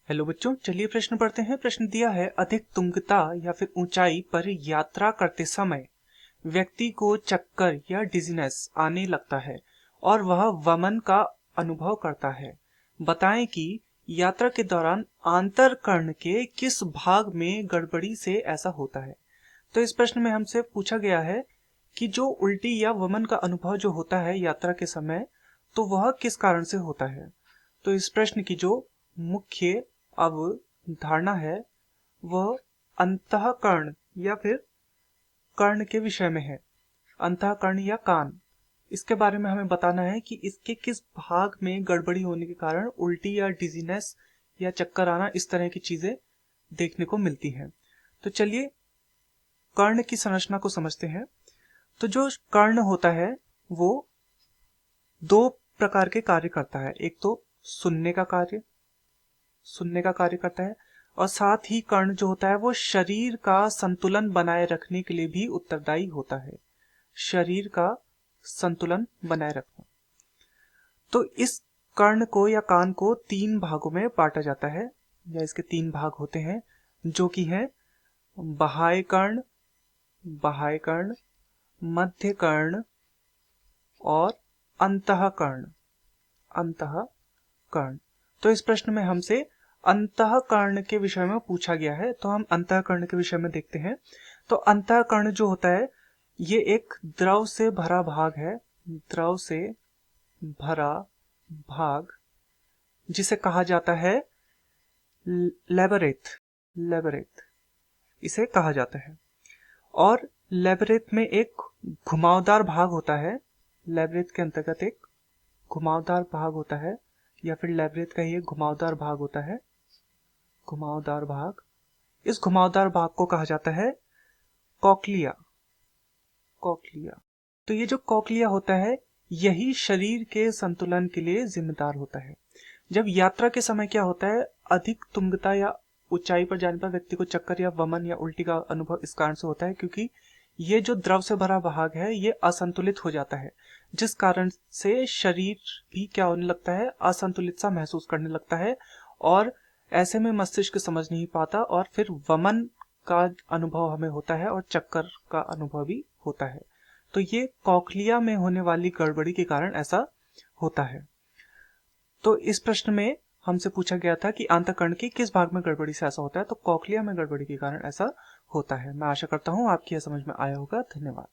Hello बच्चों, चलिए प्रश्न पढ़ते हैं। प्रश्न दिया है, अधिक तुंगता या फिर ऊंचाई पर यात्रा करते समय व्यक्ति को चक्कर या डिजीनेस आने लगता है और वह वमन का अनुभव करता है। बताएं कि यात्रा के दौरान आंतरकर्ण के किस भाग में गड़बड़ी से ऐसा होता है। तो इस प्रश्न में हमसे पूछा गया है कि जो उल्टी या वमन का अनुभव जो होता है यात्रा के समय, तो वह किस कारण से होता है। तो इस प्रश्न की जो मुख्य अवधारणा है वह अंतःकरण या फिर कर्ण के विषय में है। अंतःकरण या कान, इसके बारे में हमें बताना है कि इसके किस भाग में गड़बड़ी होने के कारण उल्टी या डिजीनेस या चक्कर आना, इस तरह की चीजें देखने को मिलती हैं। तो चलिए कर्ण की संरचना को समझते हैं। तो जो कर्ण होता है वो दो प्रकार के कार्य करता है। एक तो सुनने का कार्य करता है और साथ ही कर्ण जो होता है वो शरीर का संतुलन बनाए रखने के लिए भी उत्तरदायी होता है। शरीर का संतुलन बनाए रखना। तो इस कर्ण को या कान को तीन भागों में बांटा जाता है, या इसके तीन भाग होते हैं, जो कि है बाह्य कर्ण, मध्य कर्ण और अंतःकर्ण। तो इस प्रश्न में हमसे अंतःकरण के विषय में पूछा गया है, तो हम अंतःकरण के विषय में देखते हैं। तो अंतःकरण जो होता है ये एक द्रव से भरा भाग है, द्रव से भरा भाग, जिसे कहा जाता है लेबरेथ इसे कहा जाता है। और लेबरेथ में एक घुमावदार भाग होता है। लेबरेथ के अंतर्गत एक घुमावदार भाग होता है, या फिर लेबरेथ का ये घुमावदार भाग होता है। घुमावदार भाग, इस घुमावदार भाग को कहा जाता है कॉक्लिया। तो ये जो कॉक्लिया होता है यही शरीर के संतुलन के लिए जिम्मेदार होता है। जब यात्रा के समय क्या होता है, अधिक तुंगता या ऊंचाई पर जाने पर व्यक्ति को चक्कर या वमन या उल्टी का अनुभव इस कारण से होता है क्योंकि ये जो द्रव से भरा भाग है ये असंतुलित हो जाता है, जिस कारण से शरीर भी क्या होने लगता है, असंतुलित सा महसूस करने लगता है। और ऐसे में मस्तिष्क समझ नहीं पाता और फिर वमन का अनुभव हमें होता है और चक्कर का अनुभव भी होता है। तो ये कॉक्लिया में होने वाली गड़बड़ी के कारण ऐसा होता है। तो इस प्रश्न में हमसे पूछा गया था कि अंतःकरण के किस भाग में गड़बड़ी से ऐसा होता है, तो कॉक्लिया में गड़बड़ी के कारण ऐसा होता है। मैं आशा करता हूं आपकी यह समझ में आया होगा। धन्यवाद।